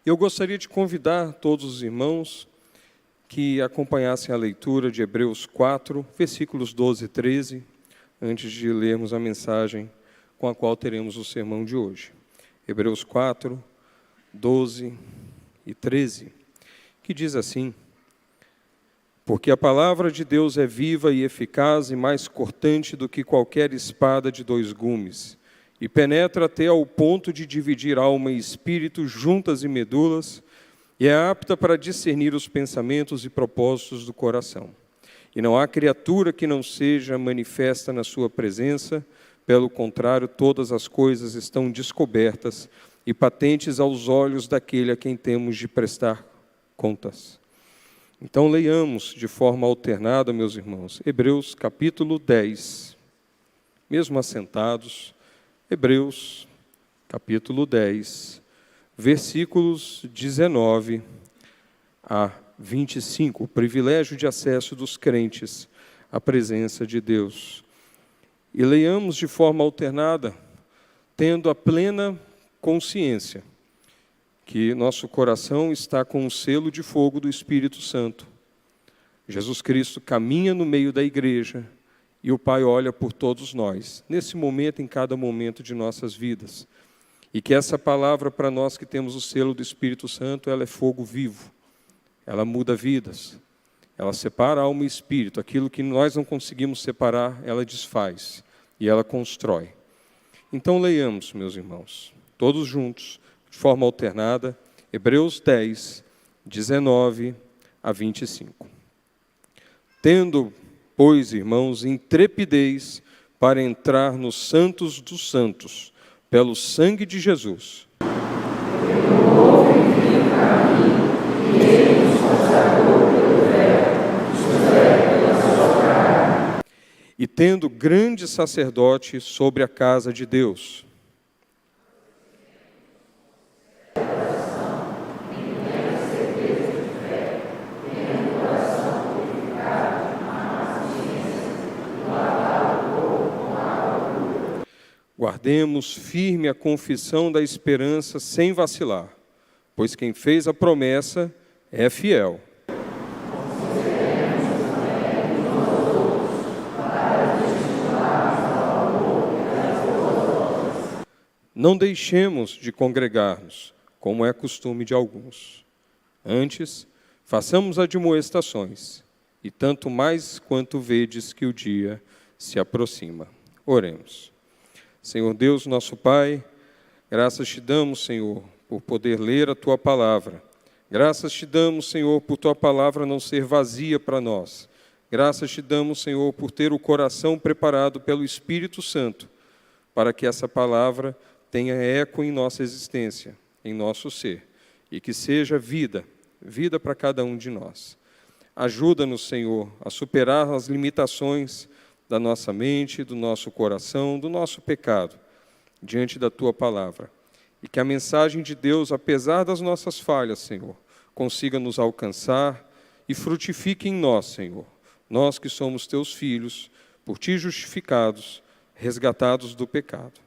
Eu gostaria de convidar todos os irmãos que acompanhassem a leitura de Hebreus 4, versículos 12 e 13, antes de lermos a mensagem com a qual teremos o sermão de hoje. Hebreus 4, 12 e 13, que diz assim: porque a palavra de Deus é viva e eficaz e mais cortante do que qualquer espada de dois gumes, e penetra até ao ponto de dividir alma e espírito, juntas e medulas, e é apta para discernir os pensamentos e propósitos do coração. E não há criatura que não seja manifesta na sua presença, pelo contrário, todas as coisas estão descobertas e patentes aos olhos daquele a quem temos de prestar contas. Então, leiamos de forma alternada, meus irmãos, Hebreus capítulo 10, mesmo assentados, Hebreus capítulo 10, versículos 19 a 25, o privilégio de acesso dos crentes à presença de Deus. E leiamos de forma alternada, tendo a plena consciência que nosso coração está com o selo de fogo do Espírito Santo. Jesus Cristo caminha no meio da igreja e o Pai olha por todos nós, nesse momento, em cada momento de nossas vidas. E que essa palavra, para nós que temos o selo do Espírito Santo, ela é fogo vivo, ela muda vidas, ela separa alma e espírito, aquilo que nós não conseguimos separar, ela desfaz e ela constrói. Então leiamos, meus irmãos, todos juntos, de forma alternada, Hebreus 10, 19 a 25. Tendo, pois, irmãos, intrepidez para entrar nos santos dos santos, pelo sangue de Jesus. E tendo grande sacerdote sobre a casa de Deus. Guardemos firme a confissão da esperança sem vacilar, pois quem fez a promessa é fiel. Não deixemos de congregar-nos, como é costume de alguns. Antes, façamos admoestações, e tanto mais quanto vedes que o dia se aproxima. Oremos. Senhor Deus, nosso Pai, graças te damos, Senhor, por poder ler a Tua palavra. Graças te damos, Senhor, por Tua palavra não ser vazia para nós. Graças te damos, Senhor, por ter o coração preparado pelo Espírito Santo, para que essa palavra tenha eco em nossa existência, em nosso ser, e que seja vida, vida para cada um de nós. Ajuda-nos, Senhor, a superar as limitações da nossa mente, do nosso coração, do nosso pecado, diante da Tua palavra. E que a mensagem de Deus, apesar das nossas falhas, Senhor, consiga nos alcançar e frutifique em nós, Senhor. Nós que somos Teus filhos, por Ti justificados, resgatados do pecado.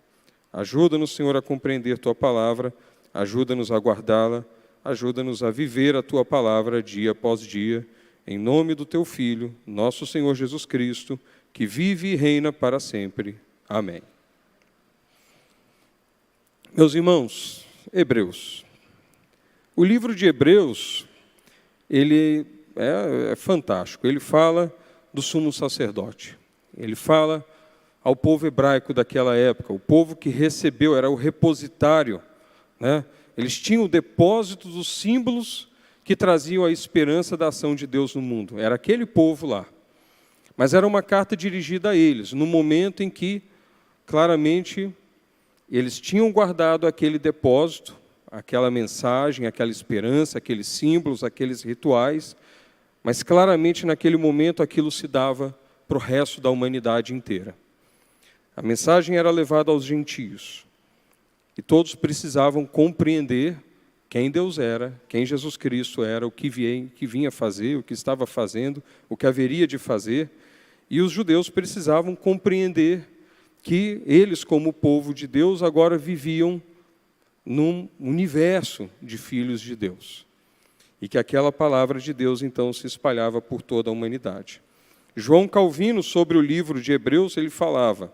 Ajuda-nos, Senhor, a compreender Tua palavra, ajuda-nos a guardá-la, ajuda-nos a viver a Tua palavra dia após dia, em nome do Teu Filho, nosso Senhor Jesus Cristo, que vive e reina para sempre. Amém. Meus irmãos, Hebreus. O livro de Hebreus, ele é fantástico. Ele fala do sumo sacerdote. Ele fala ao povo hebraico daquela época, o povo que recebeu, era o repositário, né? Eles tinham o depósito dos símbolos que traziam a esperança da ação de Deus no mundo. Era aquele povo lá. Mas era uma carta dirigida a eles, no momento em que, claramente, eles tinham guardado aquele depósito, aquela mensagem, aquela esperança, aqueles símbolos, aqueles rituais, mas claramente naquele momento aquilo se dava para o resto da humanidade inteira. A mensagem era levada aos gentios, e todos precisavam compreender quem Deus era, quem Jesus Cristo era, o que vinha fazer, o que estava fazendo, o que haveria de fazer. E os judeus precisavam compreender que eles, como povo de Deus, agora viviam num universo de filhos de Deus. E que aquela palavra de Deus, então, se espalhava por toda a humanidade. João Calvino, sobre o livro de Hebreus, ele falava: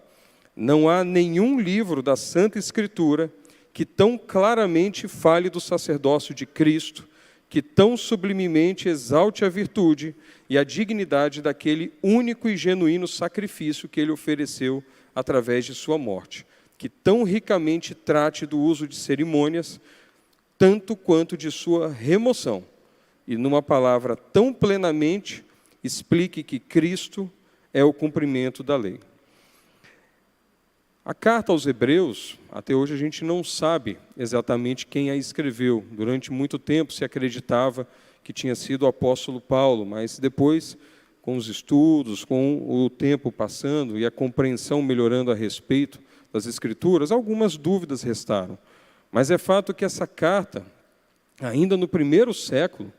não há nenhum livro da Santa Escritura que tão claramente fale do sacerdócio de Cristo, que tão sublimemente exalte a virtude e a dignidade daquele único e genuíno sacrifício que ele ofereceu através de sua morte, que tão ricamente trate do uso de cerimônias, tanto quanto de sua remoção, e numa palavra tão plenamente explique que Cristo é o cumprimento da lei. A carta aos Hebreus, até hoje a gente não sabe exatamente quem a escreveu. Durante muito tempo se acreditava que tinha sido o apóstolo Paulo, mas depois, com os estudos, com o tempo passando e a compreensão melhorando a respeito das Escrituras, algumas dúvidas restaram. Mas é fato que essa carta, ainda no primeiro século,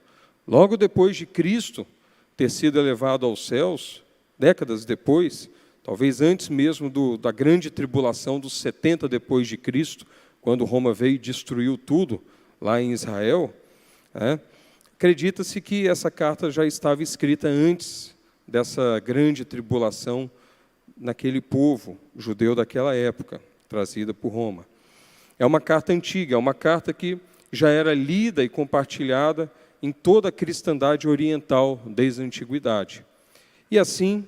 logo depois de Cristo ter sido elevado aos céus, décadas depois, talvez antes mesmo da grande tribulação dos 70 depois de Cristo, quando Roma veio e destruiu tudo lá em Israel, acredita-se que essa carta já estava escrita antes dessa grande tribulação naquele povo judeu daquela época, trazida por Roma. É uma carta antiga, é uma carta que já era lida e compartilhada em toda a cristandade oriental desde a antiguidade. E assim,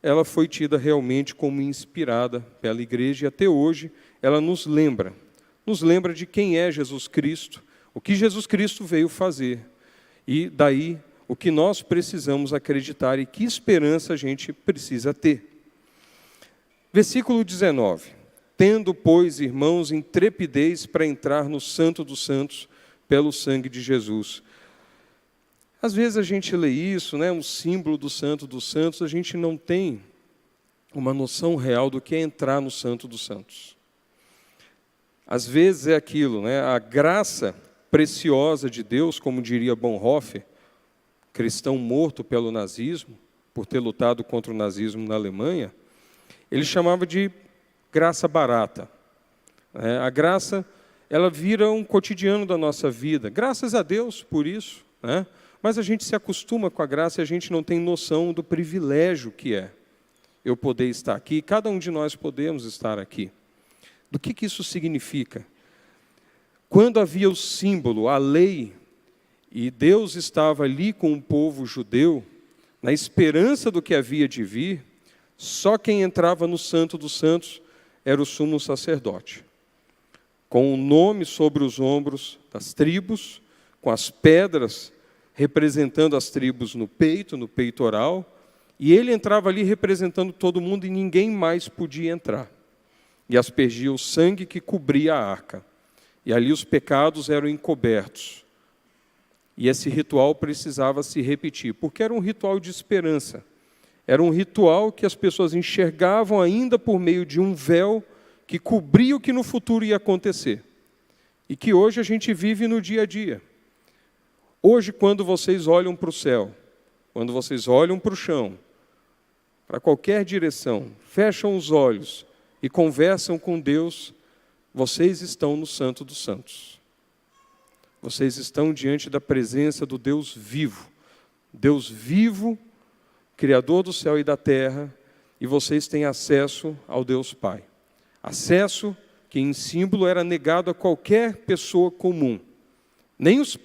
ela foi tida realmente como inspirada pela igreja e até hoje ela nos lembra de quem é Jesus Cristo, o que Jesus Cristo veio fazer e daí o que nós precisamos acreditar e que esperança a gente precisa ter. Versículo 19: tendo, pois, irmãos, intrepidez para entrar no Santo dos Santos pelo sangue de Jesus. Às vezes a gente lê isso, um símbolo do Santo dos Santos, a gente não tem uma noção real do que é entrar no Santo dos Santos. Às vezes é aquilo, a graça preciosa de Deus, como diria Bonhoeffer, cristão morto pelo nazismo, por ter lutado contra o nazismo na Alemanha, ele chamava de graça barata. A graça, ela vira um cotidiano da nossa vida. Graças a Deus por isso, mas a gente se acostuma com a graça e a gente não tem noção do privilégio que é eu poder estar aqui. Cada um de nós podemos estar aqui. Do que isso significa? Quando havia o símbolo, a lei, e Deus estava ali com o povo judeu, na esperança do que havia de vir, só quem entrava no Santo dos Santos era o sumo sacerdote, com o nome sobre os ombros das tribos, com as pedras representando as tribos no peito, no peitoral, e ele entrava ali representando todo mundo e ninguém mais podia entrar. E aspergia o sangue que cobria a arca. E ali os pecados eram encobertos. E esse ritual precisava se repetir, porque era um ritual de esperança. Era um ritual que as pessoas enxergavam ainda por meio de um véu que cobria o que no futuro ia acontecer. E que hoje a gente vive no dia a dia. Hoje, quando vocês olham para o céu, quando vocês olham para o chão, para qualquer direção, fecham os olhos e conversam com Deus, vocês estão no Santo dos Santos. Vocês estão diante da presença do Deus vivo, Criador do céu e da terra, e vocês têm acesso ao Deus Pai. Acesso que em símbolo era negado a qualquer pessoa comum. Nem os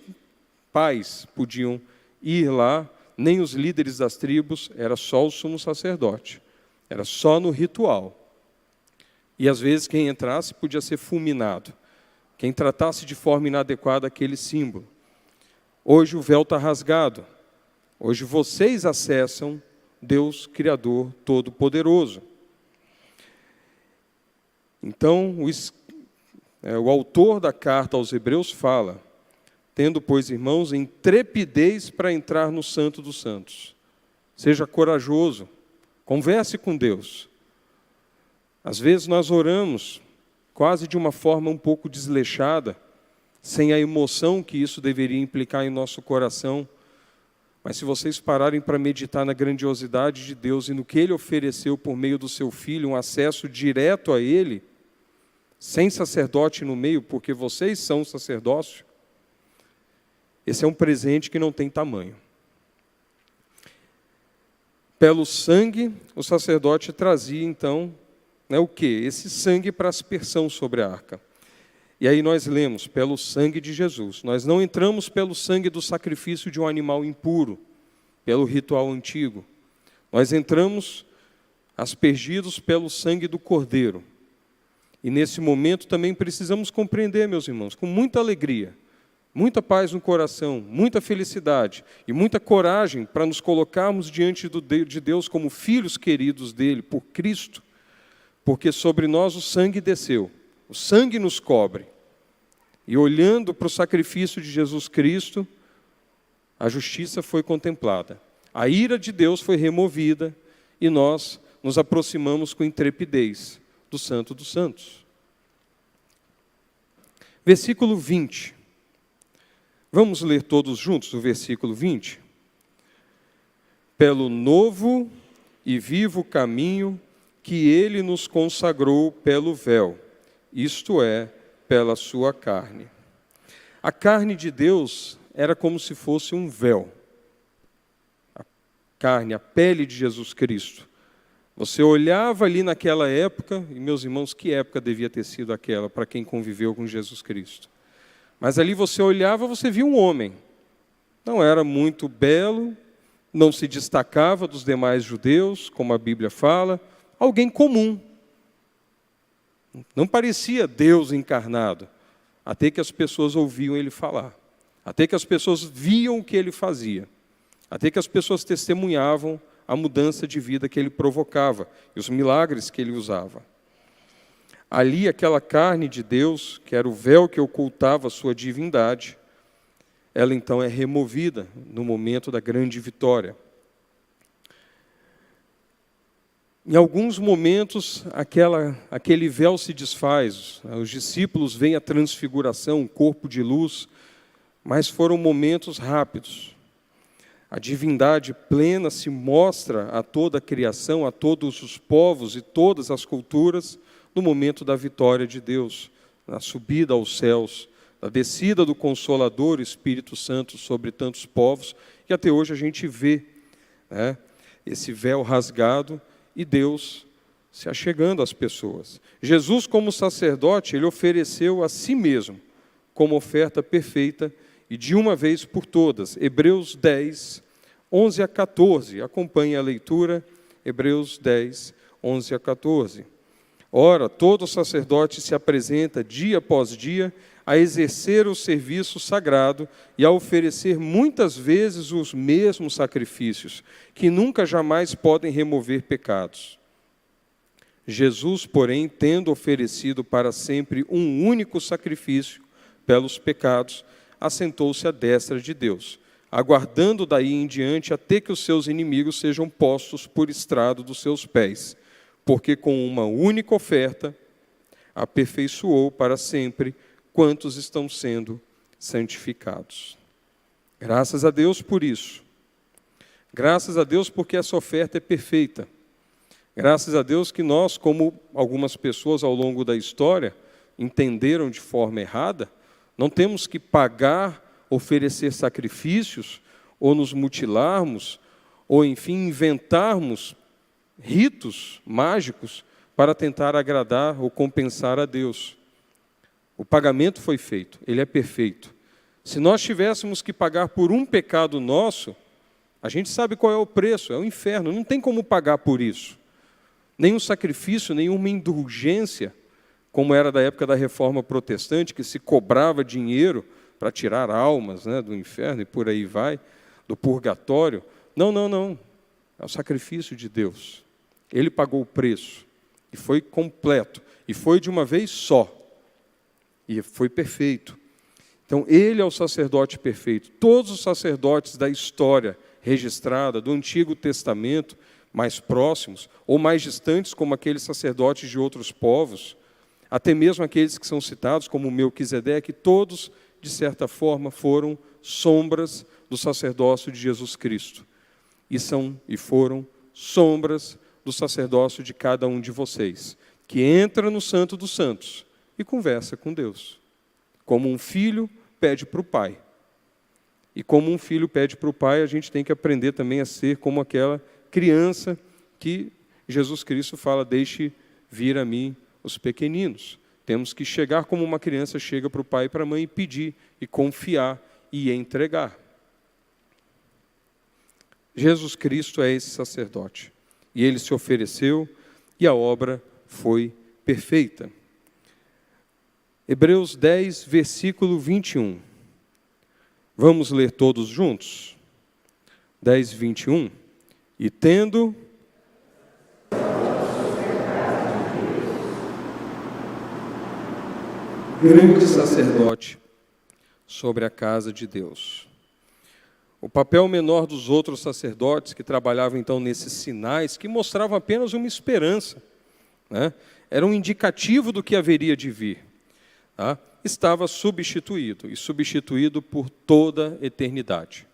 pais podiam ir lá, nem os líderes das tribos, era só o sumo sacerdote. Era só no ritual. E às vezes quem entrasse podia ser fulminado. Quem tratasse de forma inadequada aquele símbolo. Hoje o véu está rasgado. Hoje vocês acessam Deus Criador Todo-Poderoso. Então, o autor da carta aos Hebreus fala: tendo, pois, irmãos, intrepidez para entrar no Santo dos Santos. Seja corajoso, converse com Deus. Às vezes nós oramos quase de uma forma um pouco desleixada, sem a emoção que isso deveria implicar em nosso coração. Mas se vocês pararem para meditar na grandiosidade de Deus e no que Ele ofereceu por meio do seu Filho, um acesso direto a Ele, sem sacerdote no meio, porque vocês são sacerdócio, esse é um presente que não tem tamanho. Pelo sangue, o sacerdote trazia, então, o quê? Esse sangue para aspersão sobre a arca. E aí nós lemos, pelo sangue de Jesus. Nós não entramos pelo sangue do sacrifício de um animal impuro, pelo ritual antigo. Nós entramos aspergidos pelo sangue do Cordeiro. E nesse momento também precisamos compreender, meus irmãos, com muita alegria, muita paz no coração, muita felicidade e muita coragem para nos colocarmos diante de Deus como filhos queridos dele, por Cristo, porque sobre nós o sangue desceu, o sangue nos cobre. E olhando para o sacrifício de Jesus Cristo, a justiça foi contemplada. A ira de Deus foi removida e nós nos aproximamos com intrepidez do Santo dos Santos. Versículo 20. Vamos ler todos juntos o versículo 20? Pelo novo e vivo caminho que ele nos consagrou pelo véu, isto é, pela sua carne. A carne de Deus era como se fosse um véu. A carne, a pele de Jesus Cristo. Você olhava ali naquela época, e meus irmãos, que época devia ter sido aquela para quem conviveu com Jesus Cristo? Mas ali você olhava, você via um homem. Não era muito belo, não se destacava dos demais judeus, como a Bíblia fala, alguém comum. Não parecia Deus encarnado, até que as pessoas ouviam ele falar, até que as pessoas viam o que ele fazia, até que as pessoas testemunhavam a mudança de vida que ele provocava e os milagres que ele usava. Ali, aquela carne de Deus, que era o véu que ocultava a sua divindade, ela então é removida no momento da grande vitória. Em alguns momentos, aquele véu se desfaz, os discípulos veem a transfiguração, o corpo de luz, mas foram momentos rápidos. A divindade plena se mostra a toda a criação, a todos os povos e todas as culturas, no momento da vitória de Deus, na subida aos céus, na descida do Consolador, o Espírito Santo, sobre tantos povos, e até hoje a gente vê esse véu rasgado, e Deus se achegando às pessoas. Jesus, como sacerdote, ele ofereceu a si mesmo como oferta perfeita e de uma vez por todas. Hebreus 10, 11 a 14. Acompanhe a leitura, Hebreus 10, 11 a 14. Ora, todo sacerdote se apresenta dia após dia a exercer o serviço sagrado e a oferecer muitas vezes os mesmos sacrifícios, que nunca jamais podem remover pecados. Jesus, porém, tendo oferecido para sempre um único sacrifício pelos pecados, assentou-se à destra de Deus, aguardando daí em diante até que os seus inimigos sejam postos por estrado dos seus pés, porque com uma única oferta aperfeiçoou para sempre quantos estão sendo santificados. Graças a Deus por isso. Graças a Deus porque essa oferta é perfeita. Graças a Deus que nós, como algumas pessoas ao longo da história entenderam de forma errada, não temos que pagar, oferecer sacrifícios, ou nos mutilarmos, ou enfim inventarmos ritos mágicos para tentar agradar ou compensar a Deus. O pagamento foi feito, ele é perfeito. Se nós tivéssemos que pagar por um pecado nosso, a gente sabe qual é o preço, é o inferno, não tem como pagar por isso. Nenhum sacrifício, nenhuma indulgência, como era da época da Reforma Protestante, que se cobrava dinheiro para tirar almas do inferno e por aí vai, do purgatório. Não, não, não. É o sacrifício de Deus. Ele pagou o preço e foi completo, e foi de uma vez só. E foi perfeito. Então, ele é o sacerdote perfeito. Todos os sacerdotes da história registrada, do Antigo Testamento, mais próximos ou mais distantes, como aqueles sacerdotes de outros povos, até mesmo aqueles que são citados, como Melquisedeque, todos, de certa forma, foram sombras do sacerdócio de Jesus Cristo. E foram sombras do sacerdócio de cada um de vocês, que entra no Santo dos Santos, e conversa com Deus. Como um filho pede para o pai. E como um filho pede para o pai, a gente tem que aprender também a ser como aquela criança que Jesus Cristo fala, deixe vir a mim os pequeninos. Temos que chegar como uma criança chega para o pai e para a mãe e pedir, e confiar e entregar. Jesus Cristo é esse sacerdote. E ele se ofereceu e a obra foi perfeita. Hebreus 10, versículo 21. Vamos ler todos juntos? 10, 21. E tendo grande sacerdote sobre a casa de Deus. O papel menor dos outros sacerdotes que trabalhavam então nesses sinais, que mostravam apenas uma esperança, né? Era um indicativo do que haveria de vir, tá? Estava substituído, e substituído por toda a eternidade.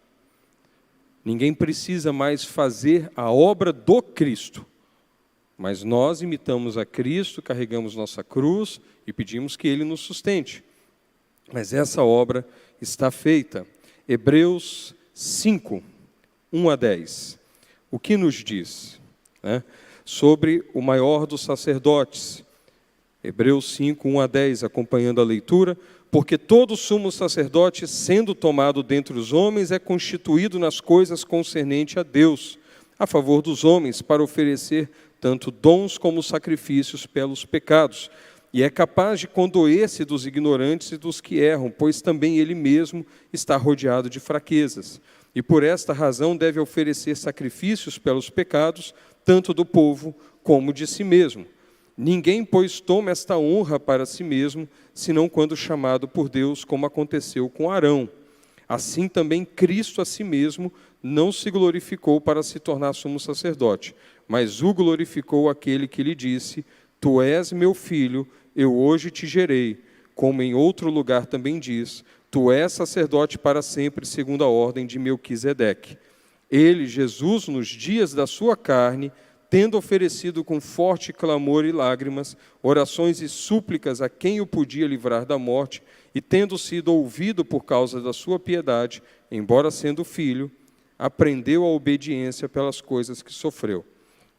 Ninguém precisa mais fazer a obra do Cristo, mas nós imitamos a Cristo, carregamos nossa cruz e pedimos que Ele nos sustente. Mas essa obra está feita. Hebreus 5, 1 a 10. O que nos diz, né, sobre o maior dos sacerdotes? Hebreus 5, 1 a 10, acompanhando a leitura. Porque todo sumo sacerdote, sendo tomado dentre os homens, é constituído nas coisas concernentes a Deus, a favor dos homens, para oferecer tanto dons como sacrifícios pelos pecados. E é capaz de condoer-se dos ignorantes e dos que erram, pois também ele mesmo está rodeado de fraquezas. E por esta razão deve oferecer sacrifícios pelos pecados, tanto do povo como de si mesmo. Ninguém, pois, toma esta honra para si mesmo, senão quando chamado por Deus, como aconteceu com Arão. Assim também Cristo a si mesmo não se glorificou para se tornar sumo sacerdote, mas o glorificou aquele que lhe disse, tu és meu filho, eu hoje te gerei. Como em outro lugar também diz, tu és sacerdote para sempre, segundo a ordem de Melquisedeque. Ele, Jesus, nos dias da sua carne, tendo oferecido com forte clamor e lágrimas, orações e súplicas a quem o podia livrar da morte, e tendo sido ouvido por causa da sua piedade, embora sendo filho, aprendeu a obediência pelas coisas que sofreu.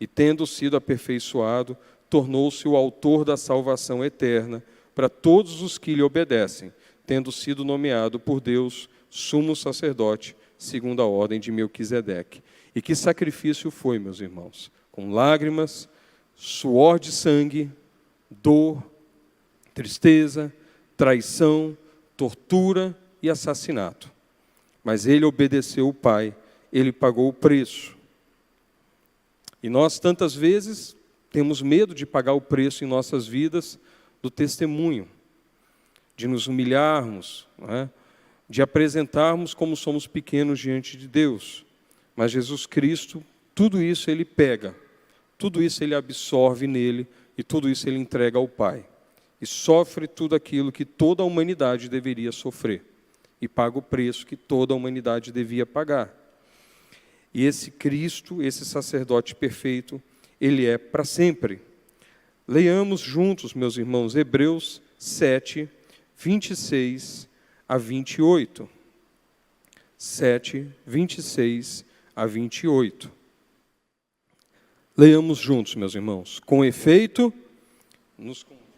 E tendo sido aperfeiçoado, tornou-se o autor da salvação eterna para todos os que lhe obedecem, tendo sido nomeado por Deus sumo sacerdote, segundo a ordem de Melquisedeque. E que sacrifício foi, meus irmãos? Com lágrimas, suor de sangue, dor, tristeza, traição, tortura e assassinato. Mas ele obedeceu o Pai, ele pagou o preço. E nós, tantas vezes, temos medo de pagar o preço em nossas vidas do testemunho, de nos humilharmos, não é? De apresentarmos como somos pequenos diante de Deus. Mas Jesus Cristo, tudo isso Ele pega, tudo isso Ele absorve nele e tudo isso Ele entrega ao Pai. E sofre tudo aquilo que toda a humanidade deveria sofrer. E paga o preço que toda a humanidade devia pagar. E esse Cristo, esse sacerdote perfeito, Ele é para sempre. Leiamos juntos, meus irmãos, Hebreus 7, 26 a 28. 7, 26 a 28. Leiamos juntos, meus irmãos. Com efeito, nos convinha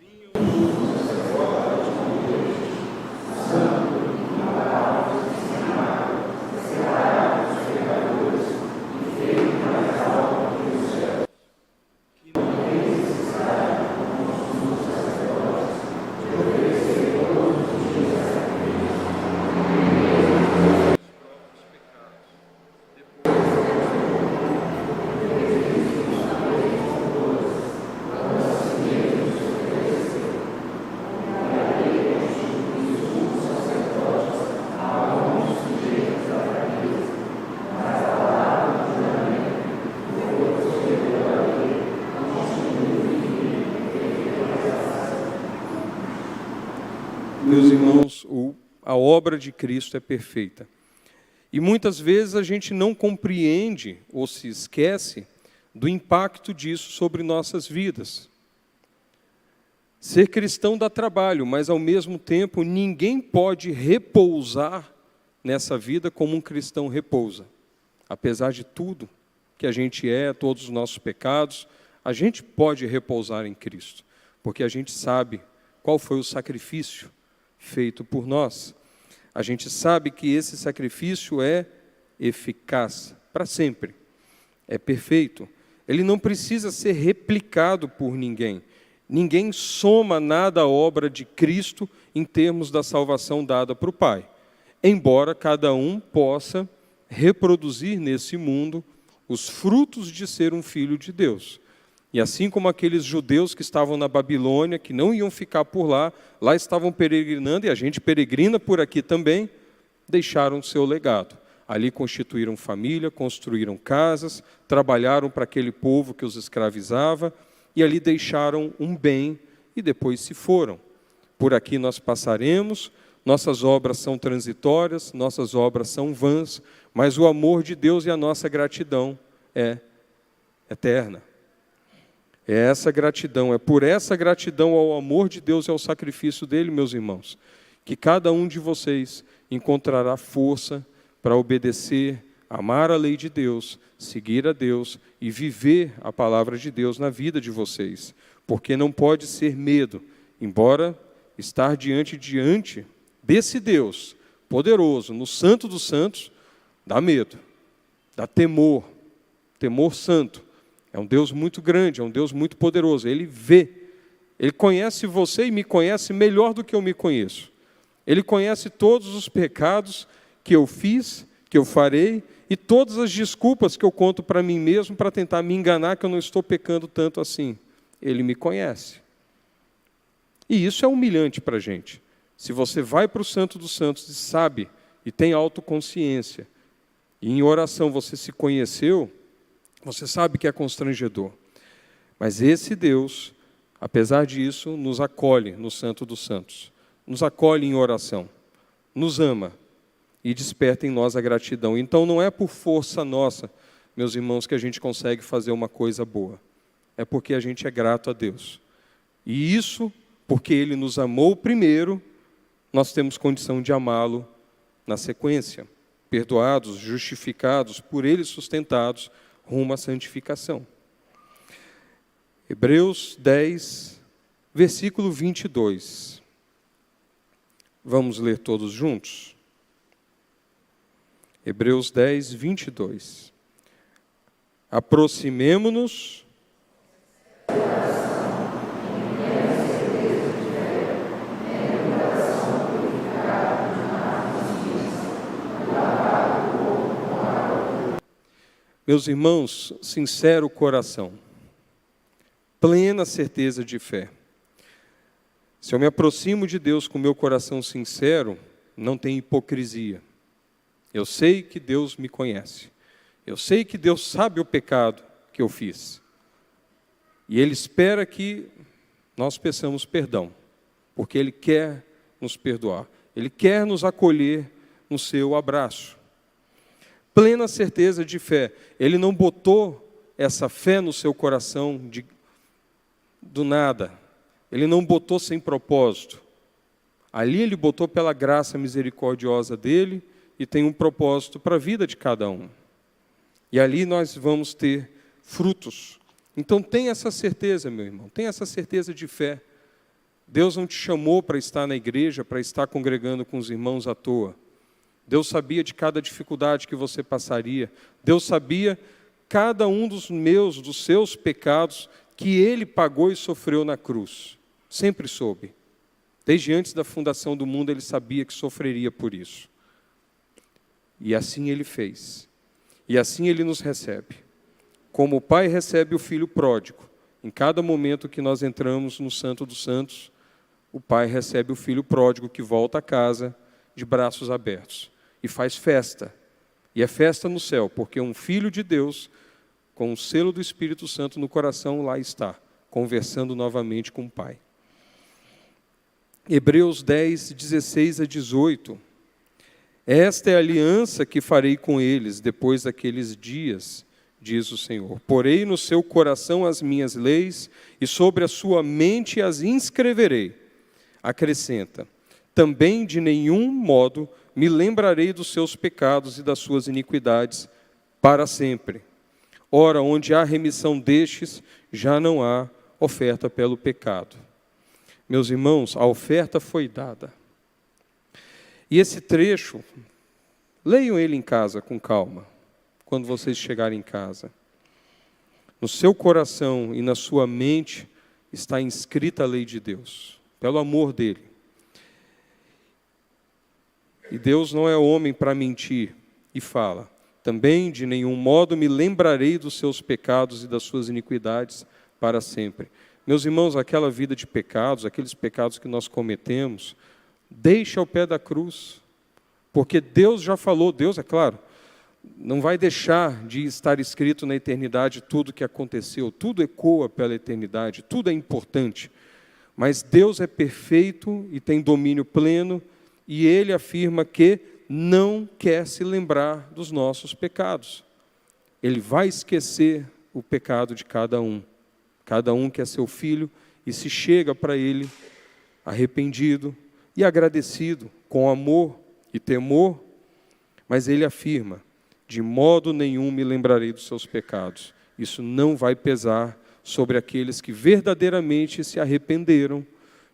meus irmãos, a obra de Cristo é perfeita. E muitas vezes a gente não compreende ou se esquece do impacto disso sobre nossas vidas. Ser cristão dá trabalho, mas ao mesmo tempo ninguém pode repousar nessa vida como um cristão repousa. Apesar de tudo que a gente todos os nossos pecados, a gente pode repousar em Cristo, porque a gente sabe qual foi o sacrifício feito por nós. A gente sabe que esse sacrifício é eficaz para sempre, é perfeito. Ele não precisa ser replicado por ninguém. Ninguém soma nada à obra de Cristo em termos da salvação dada para o Pai, embora cada um possa reproduzir nesse mundo os frutos de ser um filho de Deus. E assim como aqueles judeus que estavam na Babilônia, que não iam ficar por lá, lá estavam peregrinando, e a gente peregrina por aqui também, deixaram seu legado. Ali constituíram família, construíram casas, trabalharam para aquele povo que os escravizava, e ali deixaram um bem e depois se foram. Por aqui nós passaremos, nossas obras são transitórias, nossas obras são vãs, mas o amor de Deus e a nossa gratidão é eterna. É essa gratidão, é por essa gratidão ao amor de Deus e ao sacrifício dele, meus irmãos, que cada um de vocês encontrará força para obedecer, amar a lei de Deus, seguir a Deus e viver a palavra de Deus na vida de vocês. Porque não pode ser medo, embora estar diante desse Deus poderoso, no Santo dos Santos, dá medo, dá temor, temor santo. É um Deus muito grande, é um Deus muito poderoso. Ele vê, Ele conhece você e me conhece melhor do que eu me conheço. Ele conhece todos os pecados que eu fiz, que eu farei, e todas as desculpas que eu conto para mim mesmo para tentar me enganar que eu não estou pecando tanto assim. Ele me conhece. E isso é humilhante para a gente. Se você vai para o Santo dos Santos e sabe, e tem autoconsciência, e em oração você se conheceu, você sabe que é constrangedor. Mas esse Deus, apesar disso, nos acolhe no Santo dos Santos. Nos acolhe em oração. Nos ama. E desperta em nós a gratidão. Então não é por força nossa, meus irmãos, que a gente consegue fazer uma coisa boa. É porque a gente é grato a Deus. E isso, porque Ele nos amou primeiro, nós temos condição de amá-lo na sequência. Perdoados, justificados, por Ele sustentados, rumo à santificação. Hebreus 10, versículo 22. Vamos ler todos juntos? Hebreus 10, 22. Aproximemo-nos. Meus irmãos, sincero coração, plena certeza de fé. Se eu me aproximo de Deus com meu coração sincero, não tem hipocrisia. Eu sei que Deus me conhece. Eu sei que Deus sabe o pecado que eu fiz. E Ele espera que nós peçamos perdão, porque Ele quer nos perdoar. Ele quer nos acolher no seu abraço. Plena certeza de fé. Ele não botou essa fé no seu coração do nada. Ele não botou sem propósito. Ali Ele botou pela graça misericordiosa dEle e tem um propósito para a vida de cada um. E ali nós vamos ter frutos. Então tenha essa certeza, meu irmão, tenha essa certeza de fé. Deus não te chamou para estar na igreja, para estar congregando com os irmãos à toa. Deus sabia de cada dificuldade que você passaria. Deus sabia cada um dos seus pecados que Ele pagou e sofreu na cruz. Sempre soube. Desde antes da fundação do mundo, Ele sabia que sofreria por isso. E assim Ele fez. E assim Ele nos recebe. Como o Pai recebe o Filho pródigo, em cada momento que nós entramos no Santo dos Santos, o Pai recebe o Filho pródigo que volta a casa de braços abertos. E faz festa. E é festa no céu, porque um Filho de Deus, com o selo do Espírito Santo no coração, lá está, conversando novamente com o Pai. Hebreus 10, 16 a 18. Esta é a aliança que farei com eles depois daqueles dias, diz o Senhor. Porei no seu coração as minhas leis, e sobre a sua mente as inscreverei. Acrescenta: também de nenhum modo me lembrarei dos seus pecados e das suas iniquidades para sempre. Ora, onde há remissão destes, já não há oferta pelo pecado. Meus irmãos, a oferta foi dada. E esse trecho, leiam ele em casa com calma, quando vocês chegarem em casa. No seu coração e na sua mente está inscrita a lei de Deus, pelo amor dele. E Deus não é homem para mentir, e fala: também de nenhum modo me lembrarei dos seus pecados e das suas iniquidades para sempre. Meus irmãos, aquela vida de pecados, aqueles pecados que nós cometemos, deixa ao pé da cruz, porque Deus já falou, Deus, é claro, não vai deixar de estar escrito na eternidade tudo o que aconteceu, tudo ecoa pela eternidade, tudo é importante, mas Deus é perfeito e tem domínio pleno, e Ele afirma que não quer se lembrar dos nossos pecados. Ele vai esquecer o pecado de cada um que é seu filho, e se chega para Ele arrependido e agradecido, com amor e temor, mas Ele afirma: de modo nenhum me lembrarei dos seus pecados. Isso não vai pesar sobre aqueles que verdadeiramente se arrependeram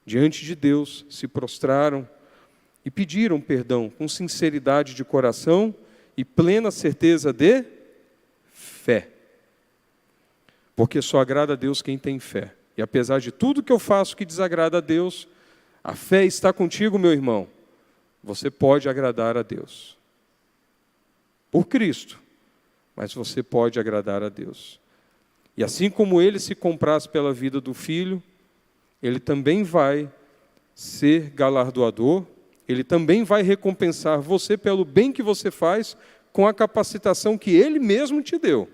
diante de Deus, se prostraram e pediram perdão com sinceridade de coração e plena certeza de fé. Porque só agrada a Deus quem tem fé. E apesar de tudo que eu faço que desagrada a Deus, a fé está contigo, meu irmão. Você pode agradar a Deus. Por Cristo. Mas você pode agradar a Deus. E assim como Ele se compraz pela vida do Filho, Ele também vai ser galardoador, Ele também vai recompensar você pelo bem que você faz com a capacitação que Ele mesmo te deu.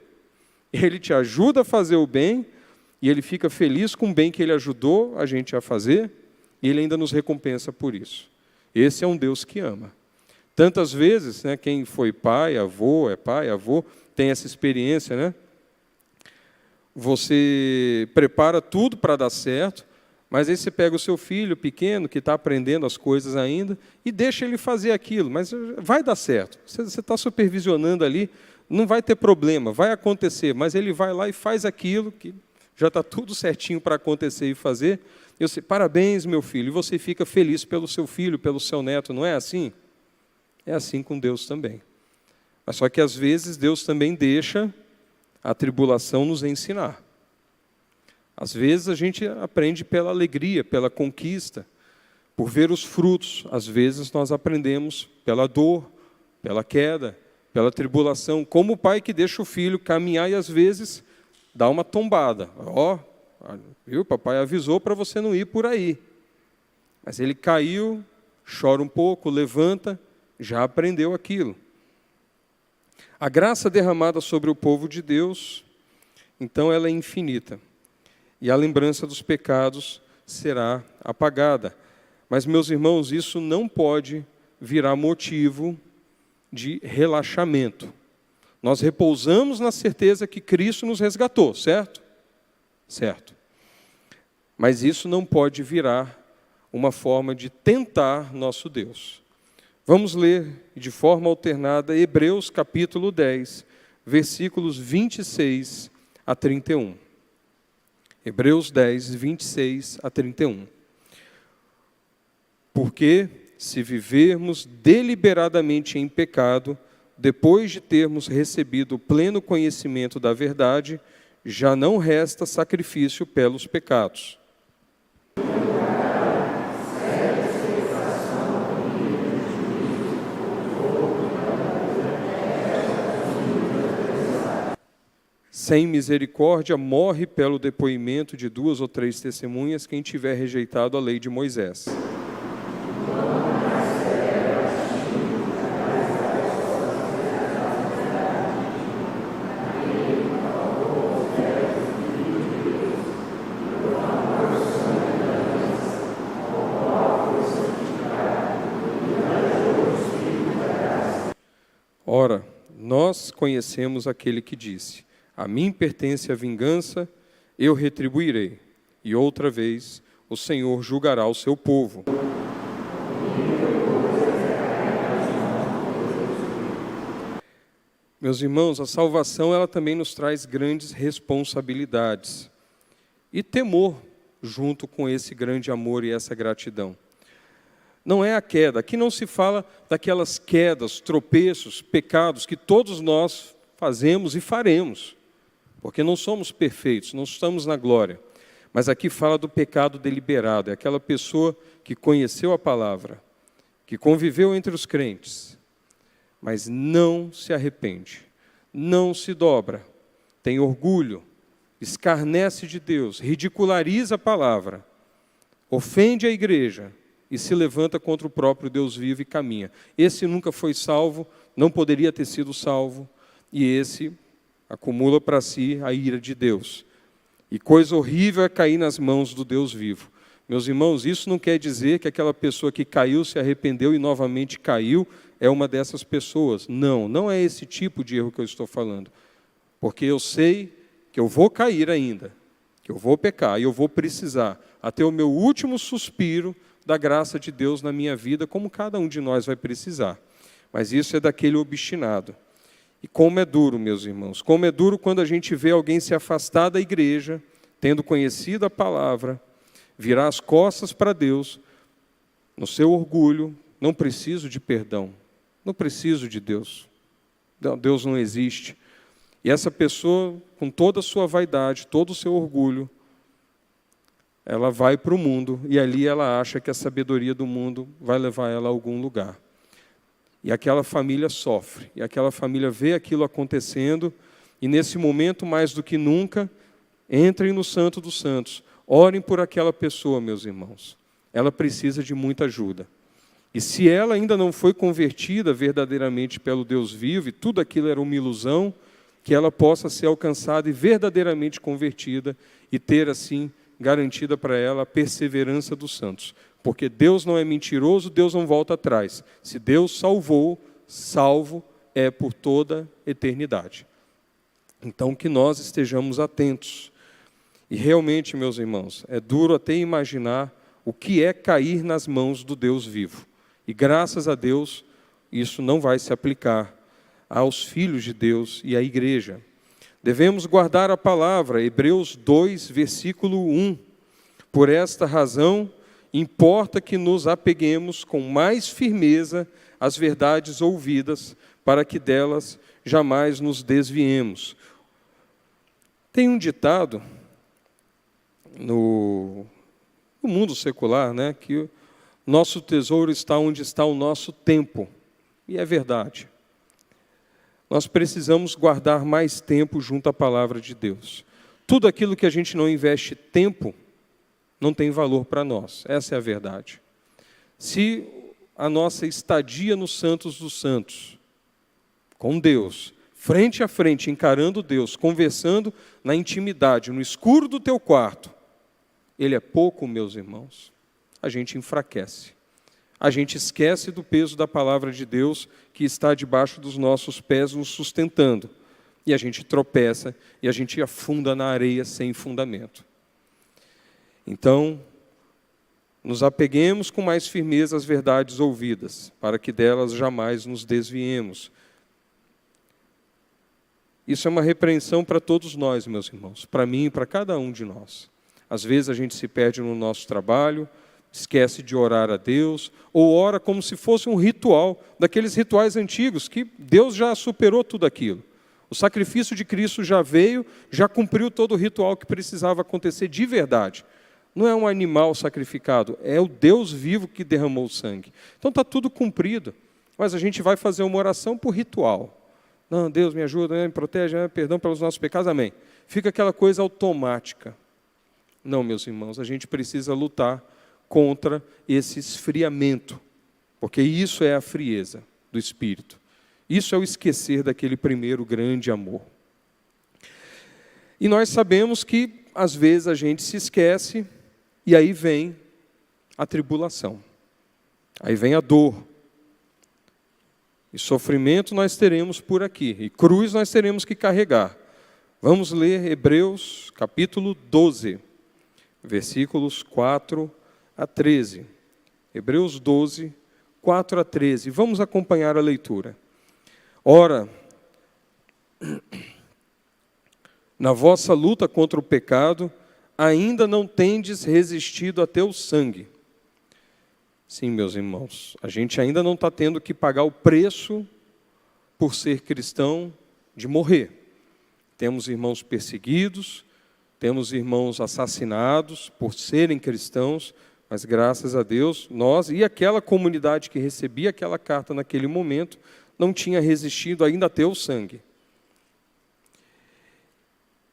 Ele te ajuda a fazer o bem e Ele fica feliz com o bem que Ele ajudou a gente a fazer e Ele ainda nos recompensa por isso. Esse é um Deus que ama. Tantas vezes, né, quem foi pai, avô, tem essa experiência, né? Você prepara tudo para dar certo, mas aí você pega o seu filho pequeno, que está aprendendo as coisas ainda, e deixa ele fazer aquilo, mas vai dar certo. Você está supervisionando ali, não vai ter problema, vai acontecer, mas ele vai lá e faz aquilo que já está tudo certinho para acontecer e fazer. Eu sei, parabéns, meu filho, e você fica feliz pelo seu filho, pelo seu neto, não é assim? É assim com Deus também. Mas só que às vezes Deus também deixa a tribulação nos ensinar. Às vezes a gente aprende pela alegria, pela conquista, por ver os frutos. Às vezes nós aprendemos pela dor, pela queda, pela tribulação, como o pai que deixa o filho caminhar e às vezes dá uma tombada. Viu, papai avisou para você não ir por aí. Mas ele caiu, chora um pouco, levanta, já aprendeu aquilo. A graça derramada sobre o povo de Deus, então ela é infinita. E a lembrança dos pecados será apagada. Mas, meus irmãos, isso não pode virar motivo de relaxamento. Nós repousamos na certeza que Cristo nos resgatou, certo? Certo. Mas isso não pode virar uma forma de tentar nosso Deus. Vamos ler de forma alternada Hebreus capítulo 10, versículos 26 a 31. Hebreus 10, 26 a 31. Porque, se vivermos deliberadamente em pecado, depois de termos recebido o pleno conhecimento da verdade, já não resta sacrifício pelos pecados. Sem misericórdia, morre pelo depoimento de 2 ou 3 testemunhas quem tiver rejeitado a lei de Moisés. Ora, nós conhecemos aquele que disse: A mim pertence a vingança, eu retribuirei. E outra vez o Senhor julgará o seu povo. Meus irmãos, a salvação ela também nos traz grandes responsabilidades e temor junto com esse grande amor e essa gratidão. Não é a queda, aqui não se fala daquelas quedas, tropeços, pecados que todos nós fazemos e faremos, porque não somos perfeitos, não estamos na glória. Mas aqui fala do pecado deliberado, é aquela pessoa que conheceu a palavra, que conviveu entre os crentes, mas não se arrepende, não se dobra, tem orgulho, escarnece de Deus, ridiculariza a palavra, ofende a igreja e se levanta contra o próprio Deus vivo e caminha. Esse nunca foi salvo, não poderia ter sido salvo, e esse acumula para si a ira de Deus. E coisa horrível é cair nas mãos do Deus vivo. Meus irmãos, isso não quer dizer que aquela pessoa que caiu, se arrependeu e novamente caiu, é uma dessas pessoas. Não, não é esse tipo de erro que eu estou falando. Porque eu sei que eu vou cair ainda, que eu vou pecar, e eu vou precisar, até o meu último suspiro, da graça de Deus na minha vida, como cada um de nós vai precisar. Mas isso é daquele obstinado. E como é duro, meus irmãos, como é duro quando a gente vê alguém se afastar da igreja, tendo conhecido a palavra, virar as costas para Deus, no seu orgulho, não preciso de perdão, não preciso de Deus, Deus não existe. E essa pessoa, com toda a sua vaidade, todo o seu orgulho, ela vai para o mundo e ali ela acha que a sabedoria do mundo vai levar ela a algum lugar. E aquela família sofre, e aquela família vê aquilo acontecendo, e nesse momento, mais do que nunca, entrem no Santo dos Santos, orem por aquela pessoa, meus irmãos. Ela precisa de muita ajuda. E se ela ainda não foi convertida verdadeiramente pelo Deus vivo, e tudo aquilo era uma ilusão, que ela possa ser alcançada e verdadeiramente convertida, e ter assim, garantida para ela a perseverança dos santos. Porque Deus não é mentiroso, Deus não volta atrás. Se Deus salvou, salvo é por toda eternidade. Então que nós estejamos atentos. E realmente, meus irmãos, é duro até imaginar o que é cair nas mãos do Deus vivo. E graças a Deus, isso não vai se aplicar aos filhos de Deus e à igreja. Devemos guardar a palavra, Hebreus 2, versículo 1. Por esta razão, importa que nos apeguemos com mais firmeza às verdades ouvidas, para que delas jamais nos desviemos. Tem um ditado no mundo secular, né, que nosso tesouro está onde está o nosso tempo. E é verdade. Nós precisamos guardar mais tempo junto à palavra de Deus. Tudo aquilo que a gente não investe tempo, não tem valor para nós. Essa é a verdade. Se a nossa estadia nos Santos dos Santos, com Deus, frente a frente, encarando Deus, conversando na intimidade, no escuro do teu quarto, ele é pouco, meus irmãos, a gente enfraquece. A gente esquece do peso da palavra de Deus que está debaixo dos nossos pés, nos sustentando. E a gente tropeça e a gente afunda na areia sem fundamento. Então, nos apeguemos com mais firmeza às verdades ouvidas, para que delas jamais nos desviemos. Isso é uma repreensão para todos nós, meus irmãos, para mim e para cada um de nós. Às vezes a gente se perde no nosso trabalho, esquece de orar a Deus, ou ora como se fosse um ritual, daqueles rituais antigos, que Deus já superou tudo aquilo. O sacrifício de Cristo já veio, já cumpriu todo o ritual que precisava acontecer de verdade. Não é um animal sacrificado, é o Deus vivo que derramou o sangue. Então está tudo cumprido, mas a gente vai fazer uma oração por ritual. Não, Deus me ajuda, me protege, perdão pelos nossos pecados, amém. Fica aquela coisa automática. Não, meus irmãos, a gente precisa lutar contra esse esfriamento, porque isso é a frieza do Espírito. Isso é o esquecer daquele primeiro grande amor. E nós sabemos que, às vezes, a gente se esquece, e aí vem a tribulação. Aí vem a dor. E sofrimento nós teremos por aqui, e cruz nós teremos que carregar. Vamos ler Hebreus capítulo 12, versículos 4 a 13. Hebreus 12, 4 a 13. Vamos acompanhar a leitura. Ora, na vossa luta contra o pecado, ainda não tendes resistido até o sangue. Sim, meus irmãos, a gente ainda não está tendo que pagar o preço por ser cristão de morrer. Temos irmãos perseguidos, temos irmãos assassinados por serem cristãos, mas graças a Deus, nós e aquela comunidade que recebia aquela carta naquele momento, não tinha resistido ainda até o sangue.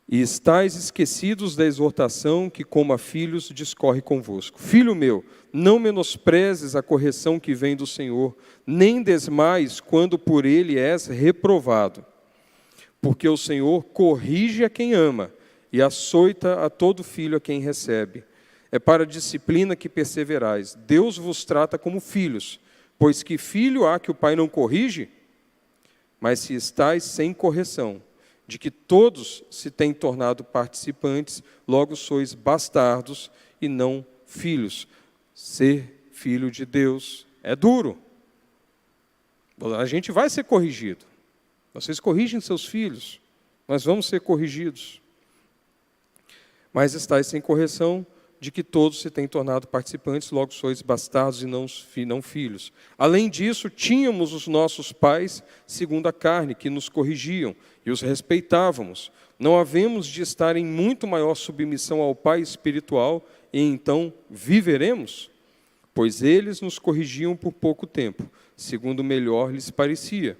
E estáis esquecidos da exortação que, como a filhos, discorre convosco. Filho meu, não menosprezes a correção que vem do Senhor, nem desmais quando por ele és reprovado. Porque o Senhor corrige a quem ama e açoita a todo filho a quem recebe. É para a disciplina que perseverais. Deus vos trata como filhos, pois que filho há que o pai não corrige? Mas se estáis sem correção, de que todos se têm tornado participantes, logo sois bastardos e não filhos. Ser filho de Deus é duro. A gente vai ser corrigido. Vocês corrigem seus filhos, nós vamos ser corrigidos. Mas estáis sem correção, de que todos se têm tornado participantes, logo sois bastardos e não filhos. Além disso, tínhamos os nossos pais, segundo a carne, que nos corrigiam, e os respeitávamos. Não havemos de estar em muito maior submissão ao Pai espiritual, e então viveremos? Pois eles nos corrigiam por pouco tempo, segundo melhor lhes parecia.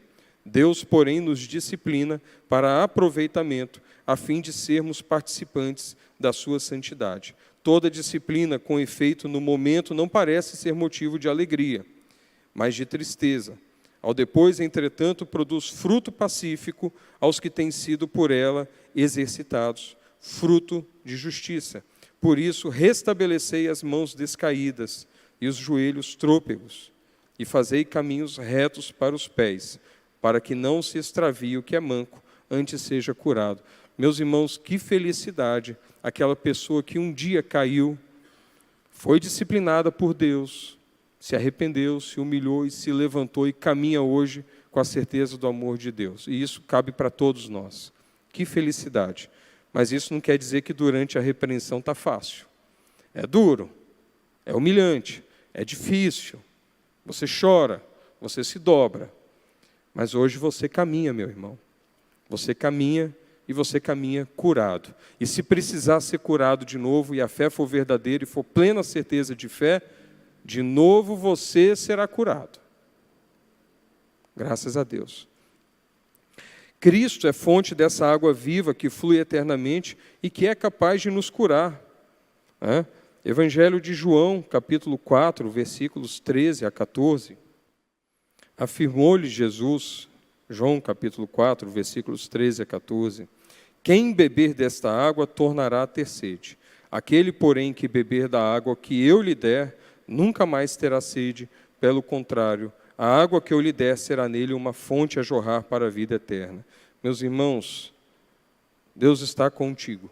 Deus, porém, nos disciplina para aproveitamento, a fim de sermos participantes da sua santidade. Toda disciplina, com efeito, no momento, não parece ser motivo de alegria, mas de tristeza. Ao depois, entretanto, produz fruto pacífico aos que têm sido por ela exercitados, fruto de justiça. Por isso, restabelecei as mãos descaídas e os joelhos trôpegos, e fazei caminhos retos para os pés, para que não se extravie o que é manco, antes seja curado. Meus irmãos, que felicidade aquela pessoa que um dia caiu, foi disciplinada por Deus, se arrependeu, se humilhou e se levantou e caminha hoje com a certeza do amor de Deus. E isso cabe para todos nós. Que felicidade. Mas isso não quer dizer que durante a repreensão está fácil. É duro, é humilhante, é difícil. Você chora, você se dobra. Mas hoje você caminha, meu irmão. Você caminha e você caminha curado. E se precisar ser curado de novo, e a fé for verdadeira e for plena certeza de fé, de novo você será curado. Graças a Deus. Cristo é fonte dessa água viva que flui eternamente e que é capaz de nos curar. Evangelho de João, capítulo 4, versículos 13 a 14. Afirmou-lhe Jesus, João capítulo 4, versículos 13 a 14, quem beber desta água tornará a ter sede. Aquele, porém, que beber da água que eu lhe der, nunca mais terá sede. Pelo contrário, a água que eu lhe der será nele uma fonte a jorrar para a vida eterna. Meus irmãos, Deus está contigo.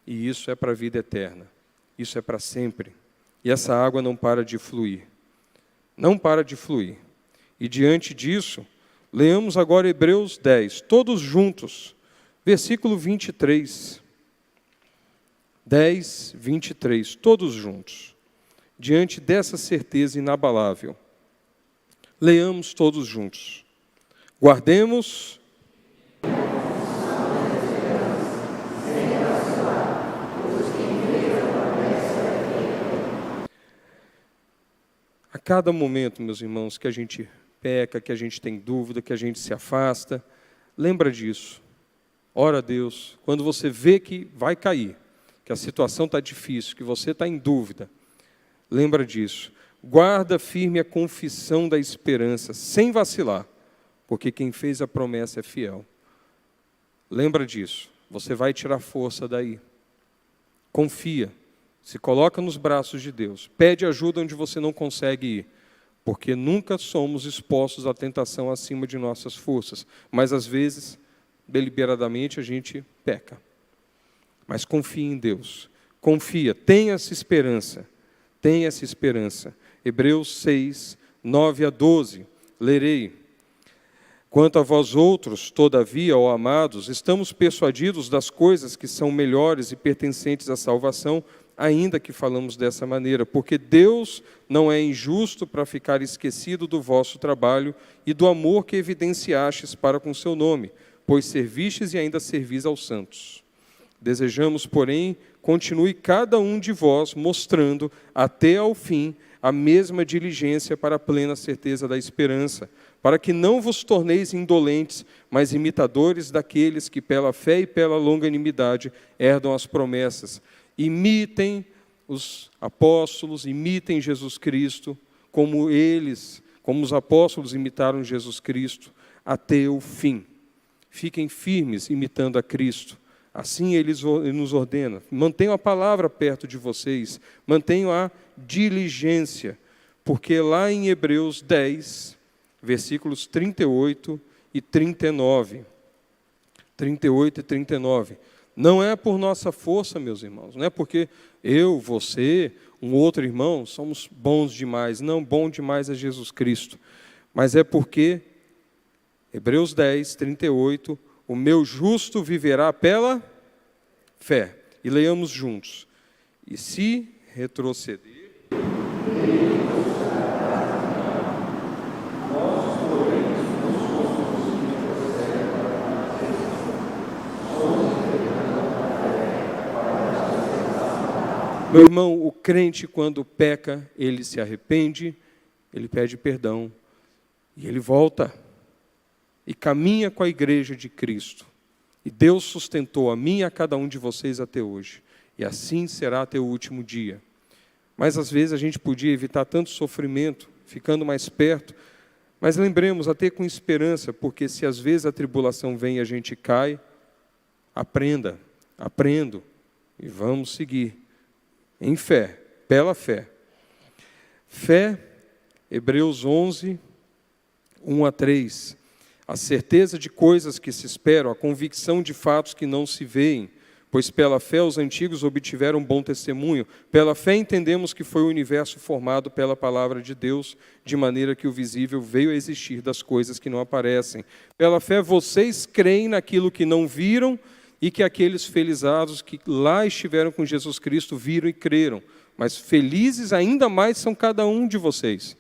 E isso é para a vida eterna. Isso é para sempre. E essa água não para de fluir. Não para de fluir. E diante disso, leamos agora Hebreus 10, todos juntos. Versículo 23, 10, 23, todos juntos. Diante dessa certeza inabalável, leamos todos juntos. Guardemos a cada momento, meus irmãos, que a gente peca, que a gente tem dúvida, que a gente se afasta, lembra disso. Ora a Deus, quando você vê que vai cair, que a situação está difícil, que você está em dúvida, lembra disso. Guarda firme a confissão da esperança, sem vacilar, porque quem fez a promessa é fiel. Lembra disso, você vai tirar força daí. Confia, se coloca nos braços de Deus, pede ajuda onde você não consegue ir, porque nunca somos expostos à tentação acima de nossas forças, mas às vezes deliberadamente a gente peca. Mas confie em Deus. Confia, tenha essa esperança. Tenha essa esperança. Hebreus 6, 9 a 12. Lerei. Quanto a vós outros, todavia, ó amados, estamos persuadidos das coisas que são melhores e pertencentes à salvação, ainda que falamos dessa maneira, porque Deus não é injusto para ficar esquecido do vosso trabalho e do amor que evidenciastes para com seu nome, pois servistes e ainda servis aos santos. Desejamos, porém, continue cada um de vós mostrando até ao fim a mesma diligência para a plena certeza da esperança, para que não vos torneis indolentes, mas imitadores daqueles que pela fé e pela longanimidade herdam as promessas. Imitem os apóstolos, imitem Jesus Cristo, como os apóstolos imitaram Jesus Cristo, até o fim. Fiquem firmes imitando a Cristo. Assim Ele nos ordena. Mantenham a palavra perto de vocês. Mantenham a diligência. Porque lá em Hebreus 10, versículos 38 e 39. 38 e 39. Não é por nossa força, meus irmãos. Não é porque eu, você, um outro irmão, somos bons demais. Não, bom demais é Jesus Cristo. Mas é porque, Hebreus 10, 38, o meu justo viverá pela fé. E leiamos juntos. E se retroceder, meu irmão, o crente, quando peca, ele se arrepende, ele pede perdão, e ele volta, e caminha com a igreja de Cristo. E Deus sustentou a mim e a cada um de vocês até hoje. E assim será até o último dia. Mas às vezes a gente podia evitar tanto sofrimento, ficando mais perto. Mas lembremos, até com esperança, porque se às vezes a tribulação vem e a gente cai, aprendo, e vamos seguir. Em fé, pela fé. Fé, Hebreus 11, 1 a 3. A certeza de coisas que se esperam, a convicção de fatos que não se veem, pois pela fé os antigos obtiveram bom testemunho. Pela fé entendemos que foi o universo formado pela palavra de Deus, de maneira que o visível veio a existir das coisas que não aparecem. Pela fé vocês creem naquilo que não viram, e que aqueles felizados que lá estiveram com Jesus Cristo viram e creram. Mas felizes ainda mais são cada um de vocês,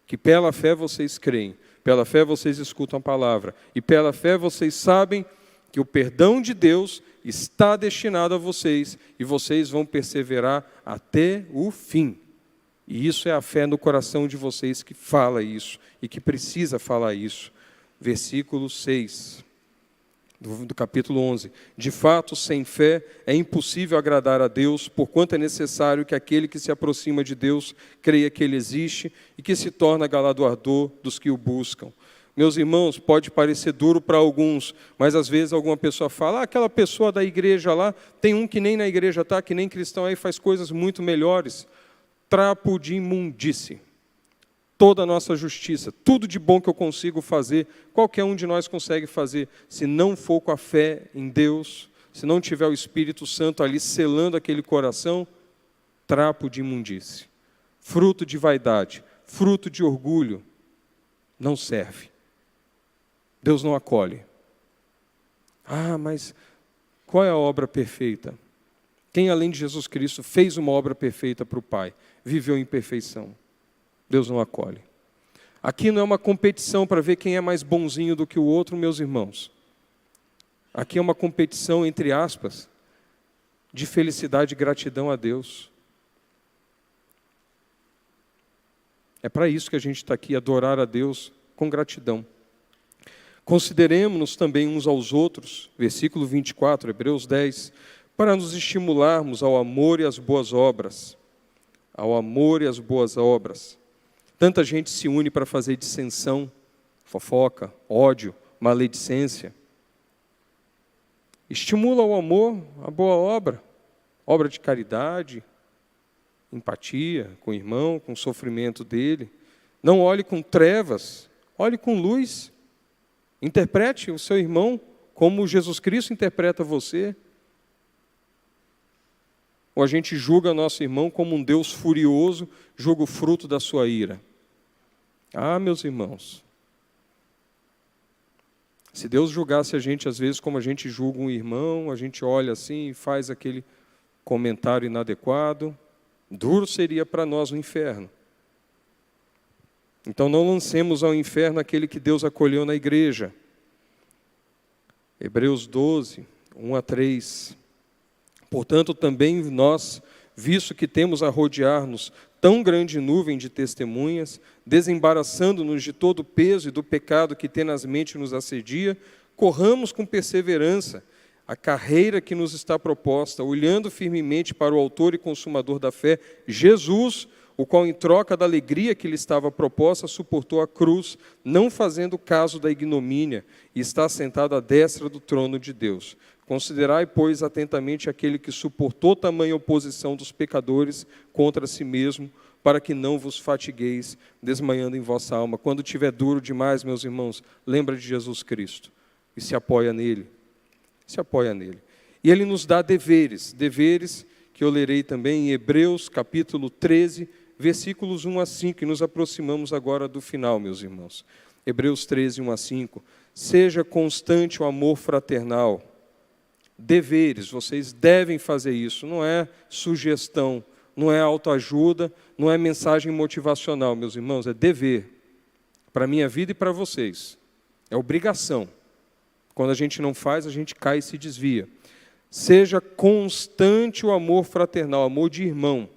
que pela fé vocês creem, pela fé vocês escutam a palavra, e pela fé vocês sabem que o perdão de Deus está destinado a vocês, e vocês vão perseverar até o fim. E isso é a fé no coração de vocês que fala isso, e que precisa falar isso. Versículo 6. Do capítulo 11. De fato, sem fé é impossível agradar a Deus, porquanto é necessário que aquele que se aproxima de Deus creia que Ele existe e que se torna galardoador dos que o buscam. Meus irmãos, pode parecer duro para alguns, mas às vezes alguma pessoa fala, aquela pessoa da igreja lá, tem um que nem na igreja está, que nem cristão aí, faz coisas muito melhores. Trapo de imundície. Toda a nossa justiça, tudo de bom que eu consigo fazer, qualquer um de nós consegue fazer, se não for com a fé em Deus, se não tiver o Espírito Santo ali selando aquele coração, trapo de imundície, fruto de vaidade, fruto de orgulho, não serve. Deus não acolhe. Ah, mas qual é a obra perfeita? Quem além de Jesus Cristo fez uma obra perfeita para o Pai, viveu em perfeição? Deus não acolhe. Aqui não é uma competição para ver quem é mais bonzinho do que o outro, meus irmãos. Aqui é uma competição, entre aspas, de felicidade e gratidão a Deus. É para isso que a gente está aqui, adorar a Deus com gratidão. Consideremos-nos também uns aos outros, versículo 24, Hebreus 10, para nos estimularmos ao amor e às boas obras. Ao amor e às boas obras. Tanta gente se une para fazer dissensão, fofoca, ódio, maledicência. Estimula o amor, a boa obra, obra de caridade, empatia com o irmão, com o sofrimento dele. Não olhe com trevas, olhe com luz. Interprete o seu irmão como Jesus Cristo interpreta você? Ou a gente julga nosso irmão como um Deus furioso, julga o fruto da sua ira? Ah, meus irmãos, se Deus julgasse a gente às vezes como a gente julga um irmão, a gente olha assim e faz aquele comentário inadequado, duro seria para nós o inferno. Então não lancemos ao inferno aquele que Deus acolheu na igreja. Hebreus 12, 1 a 3. Portanto, também nós, visto que temos a rodear-nos tão grande nuvem de testemunhas, desembaraçando-nos de todo o peso e do pecado que tenazmente nos assedia, corramos com perseverança a carreira que nos está proposta, olhando firmemente para o autor e consumador da fé, Jesus, o qual, em troca da alegria que lhe estava proposta, suportou a cruz, não fazendo caso da ignomínia, e está sentado à destra do trono de Deus. Considerai, pois, atentamente aquele que suportou tamanha oposição dos pecadores contra si mesmo, para que não vos fatigueis, desmanhando em vossa alma. Quando tiver duro demais, meus irmãos, lembra de Jesus Cristo e se apoia nele. Se apoia nele. E ele nos dá deveres que eu lerei também em Hebreus, capítulo 13, versículos 1 a 5, e nos aproximamos agora do final, meus irmãos. Hebreus 13, 1 a 5. Seja constante o amor fraternal. Deveres, vocês devem fazer isso, não é sugestão, não é autoajuda, não é mensagem motivacional, meus irmãos, é dever, para a minha vida e para vocês, é obrigação. Quando a gente não faz, a gente cai e se desvia. Seja constante o amor fraternal, amor de irmão,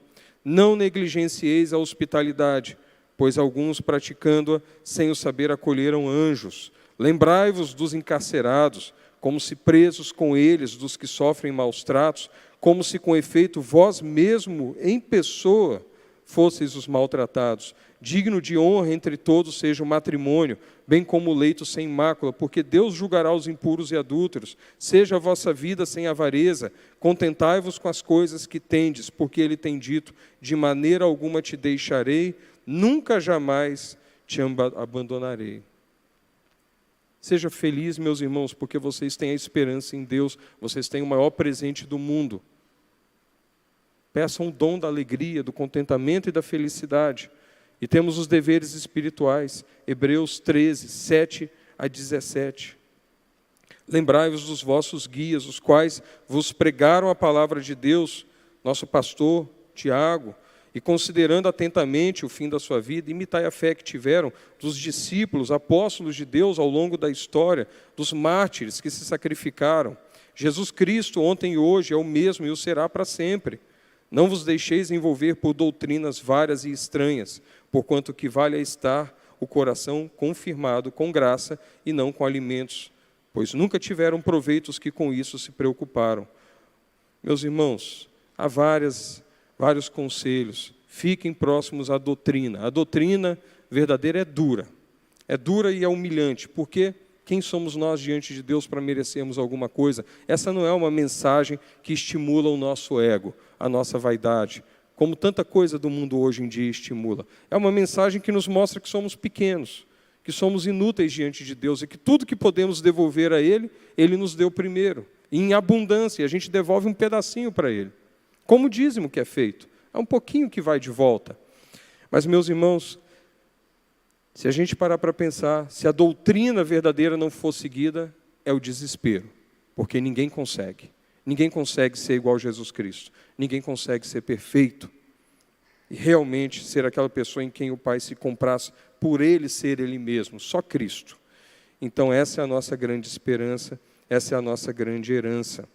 não negligencieis a hospitalidade, pois alguns praticando-a sem o saber acolheram anjos. Lembrai-vos dos encarcerados, como se presos com eles dos que sofrem maus tratos, como se com efeito vós mesmo, em pessoa, fosseis os maltratados. Digno de honra entre todos seja o matrimônio, bem como o leito sem mácula, porque Deus julgará os impuros e adúlteros. Seja a vossa vida sem avareza, contentai-vos com as coisas que tendes, porque Ele tem dito, de maneira alguma te deixarei, nunca jamais te abandonarei. Seja feliz, meus irmãos, porque vocês têm a esperança em Deus, vocês têm o maior presente do mundo. Peçam o dom da alegria, do contentamento e da felicidade. E temos os deveres espirituais, Hebreus 13, 7 a 17. Lembrai-vos dos vossos guias, os quais vos pregaram a palavra de Deus, nosso pastor Tiago, e considerando atentamente o fim da sua vida, imitai a fé que tiveram dos discípulos, apóstolos de Deus ao longo da história, dos mártires que se sacrificaram. Jesus Cristo, ontem e hoje, é o mesmo e o será para sempre. Não vos deixeis envolver por doutrinas várias e estranhas, porquanto que vale é estar o coração confirmado com graça e não com alimentos, pois nunca tiveram proveitos que com isso se preocuparam. Meus irmãos, há vários conselhos. Fiquem próximos à doutrina. A doutrina verdadeira é dura e é humilhante, porque quem somos nós diante de Deus para merecermos alguma coisa? Essa não é uma mensagem que estimula o nosso ego, a nossa vaidade, como tanta coisa do mundo hoje em dia estimula. É uma mensagem que nos mostra que somos pequenos, que somos inúteis diante de Deus e que tudo que podemos devolver a Ele, Ele nos deu primeiro, em abundância, e a gente devolve um pedacinho para Ele. Como o dízimo que é feito, é um pouquinho que vai de volta. Mas, meus irmãos, se a gente parar para pensar, se a doutrina verdadeira não for seguida, é o desespero, porque ninguém consegue ser igual a Jesus Cristo, ninguém consegue ser perfeito, e realmente ser aquela pessoa em quem o Pai se comprasse por Ele ser Ele mesmo, só Cristo. Então essa é a nossa grande esperança, essa é a nossa grande herança.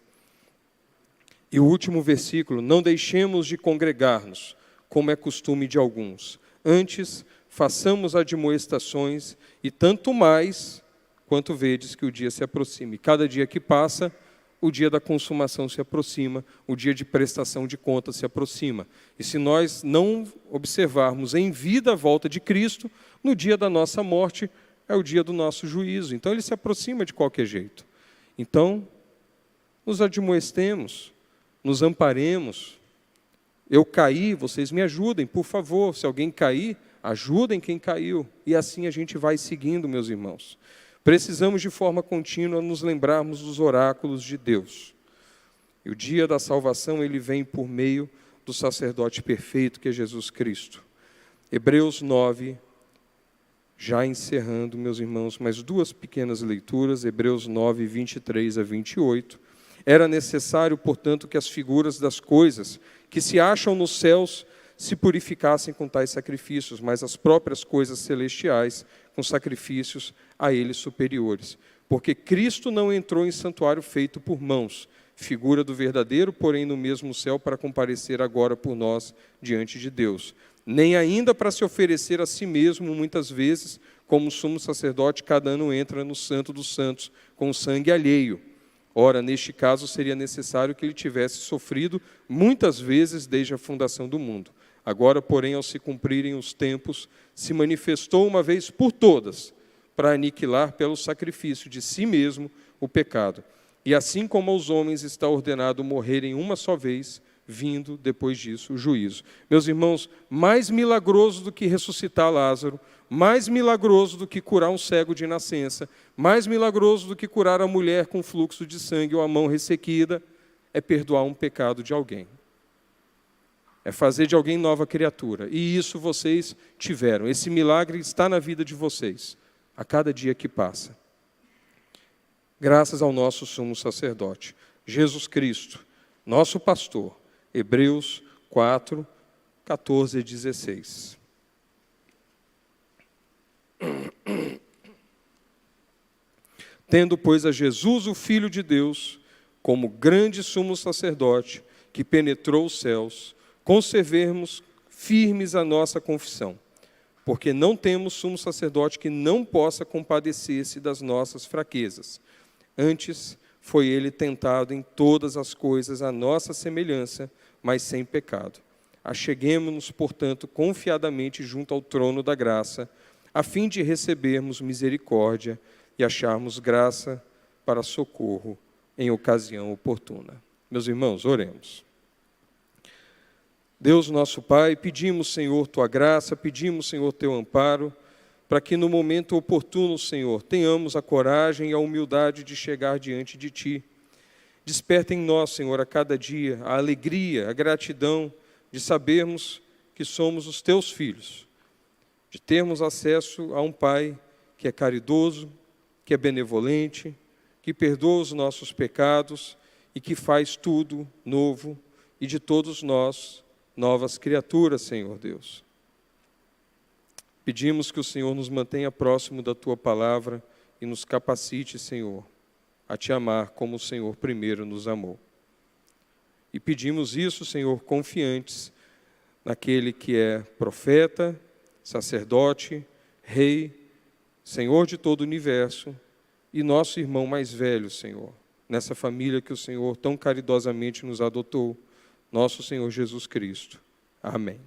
E o último versículo, não deixemos de congregar-nos, como é costume de alguns. Antes, façamos admoestações, e tanto mais, quanto vedes que o dia se aproxime. Cada dia que passa, o dia da consumação se aproxima, o dia de prestação de contas se aproxima. E se nós não observarmos em vida a volta de Cristo, no dia da nossa morte, é o dia do nosso juízo. Então, ele se aproxima de qualquer jeito. Então, nos admoestemos, nos amparemos. Eu caí, vocês me ajudem, por favor. Se alguém cair, ajudem quem caiu. E assim a gente vai seguindo, meus irmãos. Precisamos de forma contínua nos lembrarmos dos oráculos de Deus. E o dia da salvação, ele vem por meio do sacerdote perfeito, que é Jesus Cristo. Hebreus 9, já encerrando, meus irmãos, mais duas pequenas leituras, Hebreus 9, 23 a 28. Era necessário, portanto, que as figuras das coisas que se acham nos céus se purificassem com tais sacrifícios, mas as próprias coisas celestiais com sacrifícios a eles superiores. Porque Cristo não entrou em santuário feito por mãos, figura do verdadeiro, porém no mesmo céu, para comparecer agora por nós diante de Deus. Nem ainda para se oferecer a si mesmo, muitas vezes, como sumo sacerdote, cada ano entra no Santo dos Santos, com sangue alheio. Ora, neste caso, seria necessário que ele tivesse sofrido muitas vezes desde a fundação do mundo. Agora, porém, ao se cumprirem os tempos, se manifestou uma vez por todas, para aniquilar pelo sacrifício de si mesmo o pecado. E assim como aos homens está ordenado morrerem uma só vez, vindo depois disso o juízo. Meus irmãos, mais milagroso do que ressuscitar Lázaro, mais milagroso do que curar um cego de nascença, mais milagroso do que curar a mulher com fluxo de sangue ou a mão ressequida, é perdoar um pecado de alguém. É fazer de alguém nova criatura. E isso vocês tiveram. Esse milagre está na vida de vocês, a cada dia que passa. Graças ao nosso sumo sacerdote, Jesus Cristo, nosso pastor. Hebreus 4, 14 e 16. Tendo, pois, a Jesus, o Filho de Deus, como grande sumo sacerdote, que penetrou os céus, conservemos firmes a nossa confissão, porque não temos sumo sacerdote que não possa compadecer-se das nossas fraquezas. Antes, foi ele tentado em todas as coisas à nossa semelhança, mas sem pecado. Acheguemo-nos, portanto, confiadamente junto ao trono da graça, a fim de recebermos misericórdia e acharmos graça para socorro em ocasião oportuna. Meus irmãos, oremos. Deus nosso Pai, pedimos, Senhor, Tua graça, pedimos, Senhor, Teu amparo, para que no momento oportuno, Senhor, tenhamos a coragem e a humildade de chegar diante de Ti. Desperta em nós, Senhor, a cada dia a alegria, a gratidão de sabermos que somos os Teus filhos, de termos acesso a um Pai que é caridoso, que é benevolente, que perdoa os nossos pecados e que faz tudo novo e de todos nós novas criaturas, Senhor Deus. Pedimos que o Senhor nos mantenha próximo da Tua palavra e nos capacite, Senhor, a Te amar como o Senhor primeiro nos amou. E pedimos isso, Senhor, confiantes naquele que é profeta, sacerdote, rei, Senhor de todo o universo e nosso irmão mais velho, Senhor, nessa família que o Senhor tão caridosamente nos adotou, nosso Senhor Jesus Cristo. Amém.